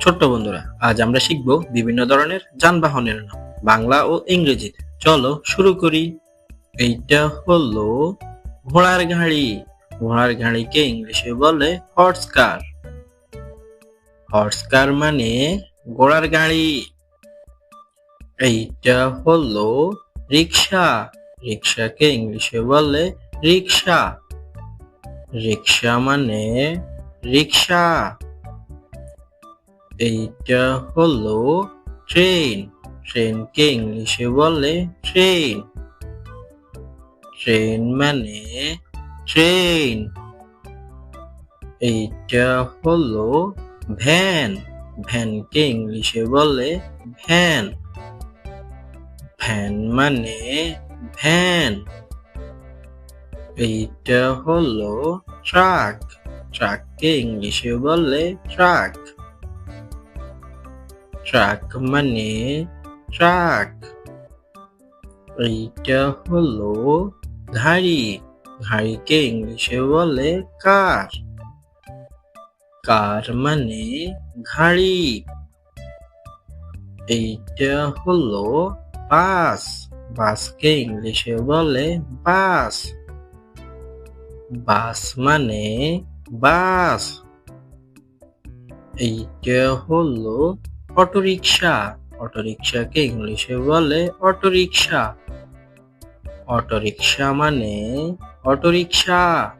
ছোট্ট বন্ধুরা, আজ আমরা শিখব বিভিন্ন ধরনের যানবাহনের নাম বাংলা ও ইংরেজিতে। চলো শুরু করি। এইটা হলো ঘোড়ার গাড়ি। ঘোড়ার গাড়িকে ইংলিশে বলে হর্স কার। হর্স কার মানে ঘোড়ার গাড়ি। এইটা হলো রিক্সা। রিক্সাকে ইংলিশে বলে রিক্সা। রিক্সা মানে রিক্সা। এইটা হলো ট্রেন। ট্রেনকে ইংলিশে বলে ট্রেন। ট্রেন মানে ট্রেন। এইটা হলো ভ্যান। ভ্যানকে ইংলিশে বলে ভ্যান। ভ্যান মানে ভ্যান। এইটা হলো ট্রাক। ট্রাককে ইংলিশে বলে ট্রাক। ট্রাক মানে ট্রাক। এইটা হলো গাড়ি। গাড়িকে ইংলিশে বলে কার। কার মানে গাড়ি। এইটা হলো বাস। বাসকে ইংলিশে বলে বাস। বাস মানে বাস। এইটা হলো অটোরিকশা। অটোরিকশাকে ইংলিশে বলে অটোরিকশা। অটোরিকশা মানে অটোরিকশা।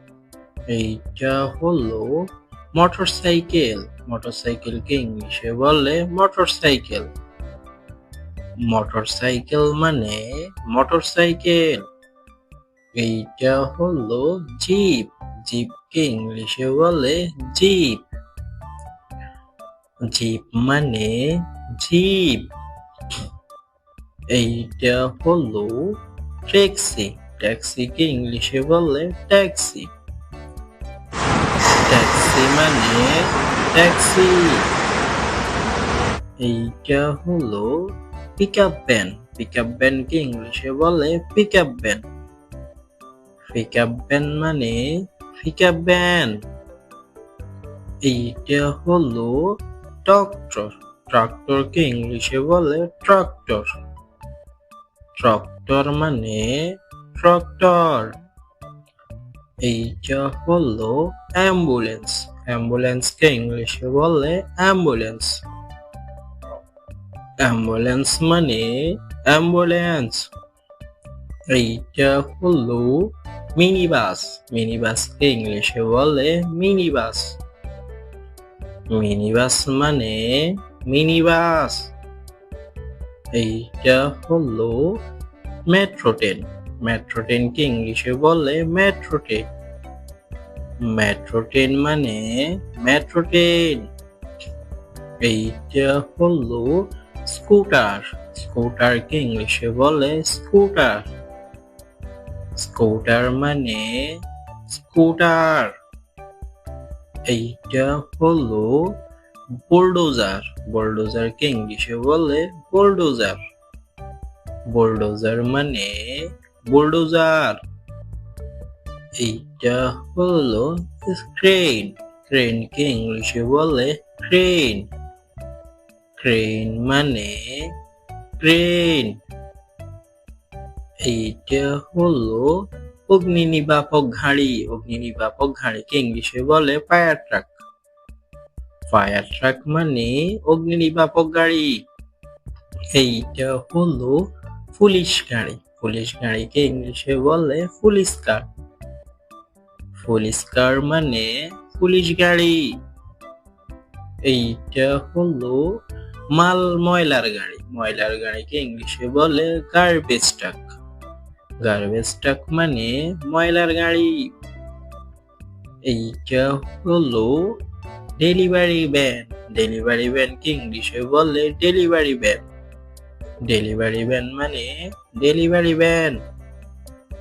এইটা হলো মোটরসাইকেল। মোটরসাইকেলকে ইংলিশে বলে মোটরসাইকেল। মোটরসাইকেল মানে মোটরসাইকেল। এইটা হলো জিপ। জিপকে ইংলিশে বলে জিপ। জিপ মানে জিপ। এইটা হলো ট্যাক্সি। ট্যাক্সিকে ইংলিশে বলে ট্যাক্সি। ট্যাক্সি মানে ট্যাক্সি। এইটা হলো পিকআপ ভ্যান। পিকআপ ভ্যানকে ইংলিশে বলে পিকআপ ভ্যান। পিকআপ ভ্যান মানে পিকআপ ভ্যান। এইটা হলো ট্রাক্টর। ট্রাক্টরকে ইংলিশে বলে ট্রাক্টর। ট্রাক্টর মানে ট্রাক্টর। এইটা হলো অ্যাম্বুলেন্স। অ্যাম্বুলেন্সকে ইংলিশে বলে অ্যাম্বুলেন্স। অ্যাম্বুলেন্স মানে অ্যাম্বুলেন্স। এইটা হলো মিনি বাস। মিনি বাসকে ইংলিশে বলে মিনি বাস। মিনি বাস মানে মিনি বাস। এইটা হলো মেট্রো ট্রেন। মেট্রো ট্রেনকে ইংলিশে বলে মেট্রো ট্রেন। মেট্রো ট্রেন মানে মেট্রো ট্রেন। এইটা হলো স্কুটার। স্কুটারকে ইংলিশে বলে স্কুটার। স্কুটার মানে স্কুটার। এইটা হলো বুলডোজার। বুলডোজারকে ইংলিশে বলে বুলডোজার। বুলডোজার মানে বুলডোজার। এইটা হলো ক্রেন। ক্রেনকে ইংলিশে বলে ক্রেন। ক্রেন মানে ক্রেন। এইটা হলো অগ্নি নির্বাপক গাড়ি। অগ্নি নির্বাপক গাড়িকে ইংলিশে বলে ফায়ার ট্রাক। ফায়ার ট্রাক মানে অগ্নি নির্বাপক গাড়ি। এইটা হলো পুলিশ গাড়ি। পুলিশ গাড়িকে ইংলিশে বলে পুলিশ কার। পুলিশ কার মানে পুলিশ গাড়ি। এইটা হলো মাল ময়লার গাড়ি। ময়লার গাড়িকে ইংলিশে বলে গার্বেজ ট্রাক। গার্বেজ ট্রাক মানে ময়লার গাড়ি। এইটা হলো ডেলিভারি ভ্যান। ডেলিভারি ভ্যানকে ইংলিশে বলে ডেলিভারি ভ্যান। ডেলিভারি ভ্যান মানে ডেলিভারি ভ্যান।